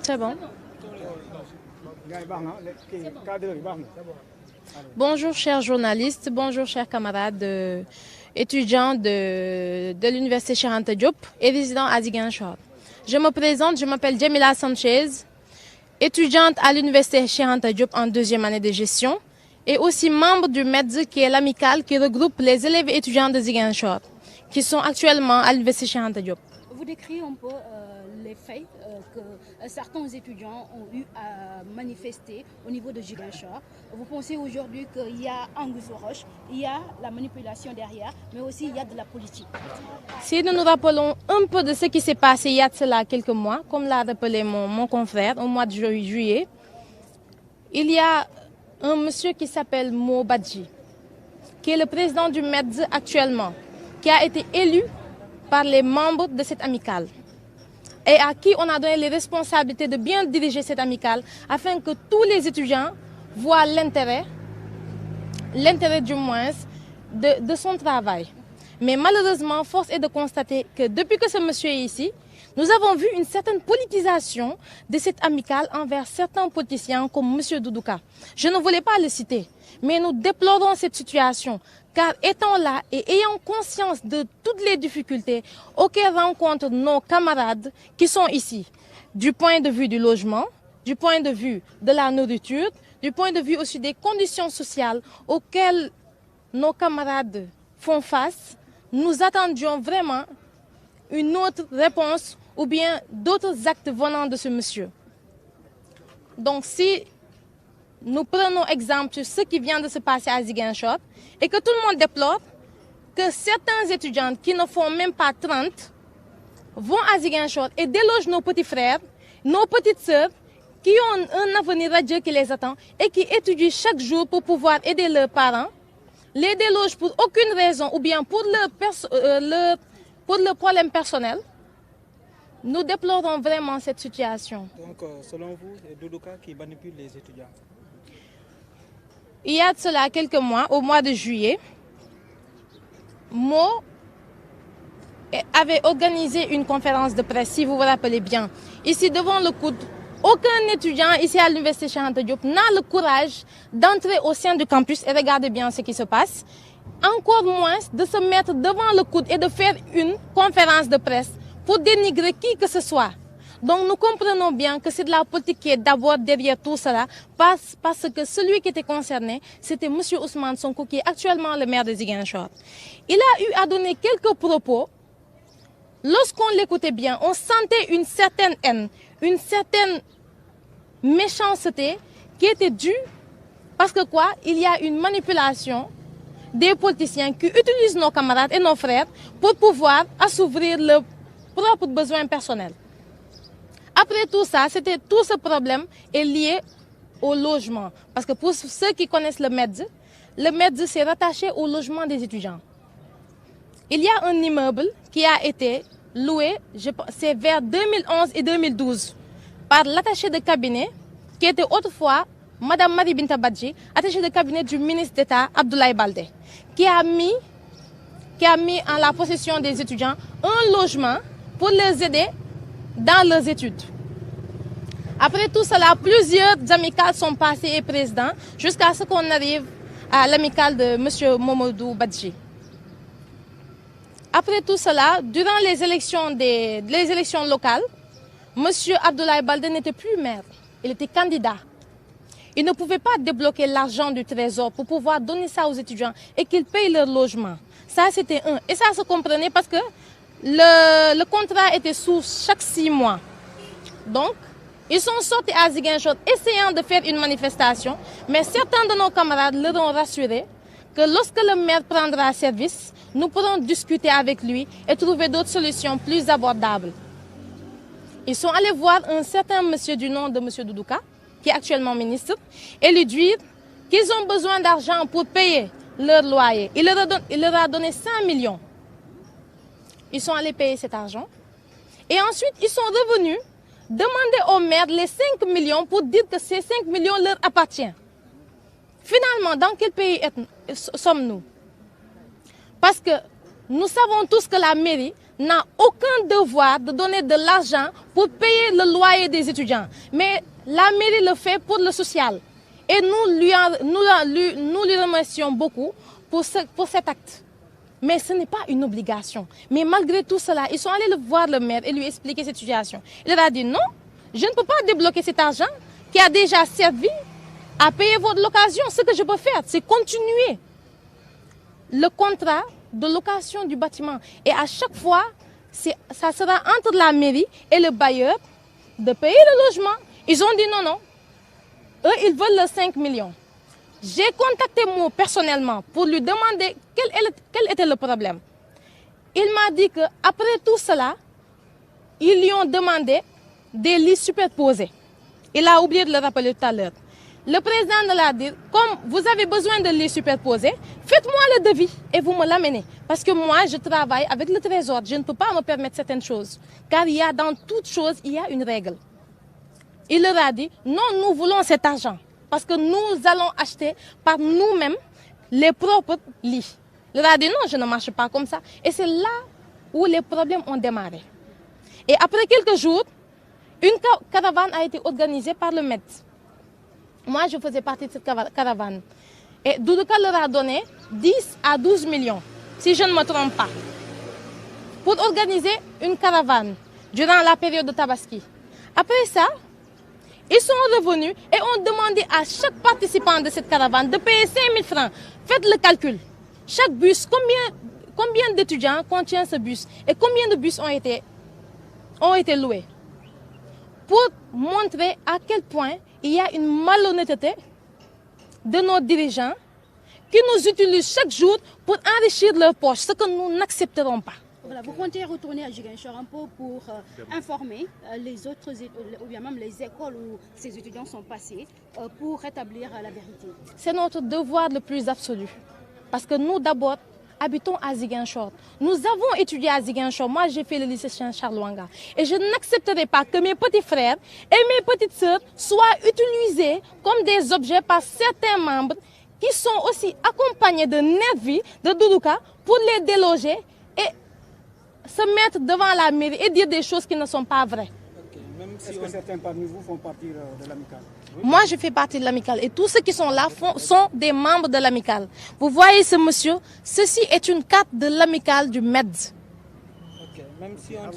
C'est bon. Bonjour chers journalistes, bonjour chers camarades étudiants de l'université Cheikh Anta Diop et résidents à Ziguinchor. Je me présente, je m'appelle Jamila Sanchez, étudiante à l'université Cheikh Anta Diop en deuxième année de gestion et aussi membre du MEDZ qui est l'amicale qui regroupe les élèves et étudiants de Ziguinchor qui sont actuellement à l'université Cheikh Anta Diop. Vous décrivez un peu les faits que certains étudiants ont eu à manifester au niveau de Ziguinchor. Vous pensez aujourd'hui qu'il y a anguille sous roche, il y a la manipulation derrière, mais aussi il y a de la politique. Si nous nous rappelons un peu de ce qui s'est passé il y a de cela quelques mois, comme l'a rappelé mon confrère au mois de juillet, il y a un monsieur qui s'appelle Mo Badji, qui est le président du MEDZ actuellement, qui a été élu par les membres de cette amicale et à qui on a donné les responsabilités de bien diriger cette amicale afin que tous les étudiants voient l'intérêt du moins de son travail. Mais malheureusement, force est de constater que depuis que ce monsieur est ici, nous avons vu une certaine politisation de cette amicale envers certains politiciens comme monsieur Doudouka. Je ne voulais pas le citer, mais nous déplorons cette situation car étant là et ayant conscience de toutes les difficultés auxquelles rencontrent nos camarades qui sont ici, du point de vue du logement, du point de vue de la nourriture, du point de vue aussi des conditions sociales auxquelles nos camarades font face, nous attendions vraiment une autre réponse ou bien d'autres actes venant de ce monsieur. Donc si nous prenons exemple sur ce qui vient de se passer à Ziguinchor et que tout le monde déplore que certains étudiants qui ne font même pas 30 vont à Ziguinchor et délogent nos petits frères, nos petites sœurs qui ont un avenir radieux qui les attend et qui étudient chaque jour pour pouvoir aider leurs parents, les délogent pour aucune raison ou bien pour leur problème personnel. Nous déplorons vraiment cette situation. Donc, selon vous, c'est Doudouka qui manipule les étudiants? Il y a de cela quelques mois, au mois de juillet, Mo avait organisé une conférence de presse, si vous vous rappelez bien, ici devant le coude. Aucun étudiant ici à l'université Cheikh Anta Diop n'a le courage d'entrer au sein du campus et regardez bien ce qui se passe. Encore moins de se mettre devant le coude et de faire une conférence de presse pour dénigrer qui que ce soit. Donc nous comprenons bien que c'est de la politique qui est d'abord derrière tout cela, parce que celui qui était concerné, c'était M. Ousmane Sonko, qui est actuellement le maire de Ziguinchor. Il a eu à donner quelques propos. Lorsqu'on l'écoutait bien, on sentait une certaine haine, une certaine méchanceté qui était due parce que quoi? Il y a une manipulation des politiciens qui utilisent nos camarades et nos frères pour pouvoir assouvir leurs propres besoins personnels. Après tout ça, tout ce problème est lié au logement. Parce que pour ceux qui connaissent le MEDZ s'est rattaché au logement des étudiants. Il y a un immeuble qui a été loué, c'est vers 2011 et 2012, par l'attaché de cabinet, qui était autrefois Madame Marie Binta Badji, attachée de cabinet du ministre d'État Abdoulaye Baldé, qui a mis en la possession des étudiants un logement pour les aider dans leurs études. Après tout cela, plusieurs amicales sont passées et présidents jusqu'à ce qu'on arrive à l'amicale de M. Momodou Badji. Après tout cela, durant les élections locales, M. Abdoulaye Baldé n'était plus maire, il était candidat. Il ne pouvait pas débloquer l'argent du trésor pour pouvoir donner ça aux étudiants et qu'ils payent leur logement. Ça, c'était un. Et ça se comprenait parce que le contrat était sous chaque 6 mois. Donc, ils sont sortis à Ziguinchor essayant de faire une manifestation, mais certains de nos camarades leur ont rassuré que lorsque le maire prendra service, nous pourrons discuter avec lui et trouver d'autres solutions plus abordables. Ils sont allés voir un certain monsieur du nom de M. Doudouka, qui est actuellement ministre, et lui dire qu'ils ont besoin d'argent pour payer leur loyer. Il leur a donné 5 millions. Ils sont allés payer cet argent. Et ensuite, ils sont revenus demander au maire les 5 millions pour dire que ces 5 millions leur appartiennent. Finalement, dans quel pays sommes-nous? Parce que nous savons tous que la mairie n'a aucun devoir de donner de l'argent pour payer le loyer des étudiants. Mais la mairie le fait pour le social. Et nous lui remercions beaucoup pour cet acte. Mais ce n'est pas une obligation. Mais malgré tout cela, ils sont allés voir le maire et lui expliquer cette situation. Il leur a dit non, je ne peux pas débloquer cet argent qui a déjà servi à payer votre location. Ce que je peux faire, c'est continuer le contrat de location du bâtiment. Et à chaque fois, ça sera entre la mairie et le bailleur de payer le logement. Ils ont dit non. Eux, ils veulent les 5 millions. J'ai contacté moi personnellement pour lui demander quel était le problème. Il m'a dit qu'après tout cela, ils lui ont demandé des lits superposés. Il a oublié de le rappeler tout à l'heure. Le président de l'a dit, comme vous avez besoin de lits superposés, faites-moi le devis et vous me l'amenez. Parce que moi, je travaille avec le trésor. Je ne peux pas me permettre certaines choses. Car dans toute chose, il y a une règle. Il leur a dit, non, nous voulons cet argent. Parce que nous allons acheter par nous-mêmes les propres lits. Il leur a dit, non, je ne marche pas comme ça. Et c'est là où les problèmes ont démarré. Et après quelques jours, une caravane a été organisée par le MED. Moi, je faisais partie de cette caravane. Et Doudouka leur a donné 10 à 12 millions, si je ne me trompe pas, pour organiser une caravane durant la période de Tabaski. Après ça, ils sont revenus et ont demandé à chaque participant de cette caravane de payer 5 000 francs. Faites le calcul. Chaque bus, combien d'étudiants contient ce bus et combien de bus ont été loués? Pour montrer à quel point il y a une malhonnêteté de nos dirigeants qui nous utilisent chaque jour pour enrichir leurs poches, ce que nous n'accepterons pas. Voilà, vous comptez retourner à Ziguinchor un peu pour informer les autres, ou bien même les écoles où ces étudiants sont passés, pour rétablir la vérité. C'est notre devoir le plus absolu. Parce que nous, d'abord, habitons à Ziguinchor. Nous avons étudié à Ziguinchor. Moi, j'ai fait le lycée Charles Wanga. Et je n'accepterai pas que mes petits frères et mes petites sœurs soient utilisés comme des objets par certains membres qui sont aussi accompagnés de nervis, de Doudouka, pour les déloger et se mettre devant la mairie et dire des choses qui ne sont pas vraies. Okay. Est-ce que certains parmi vous font partie de l'amicale? Moi, je fais partie de l'amicale et tous ceux qui sont là sont des membres de l'amicale. Vous voyez ce monsieur, ceci est une carte de l'amicale du MED. Okay. Même si on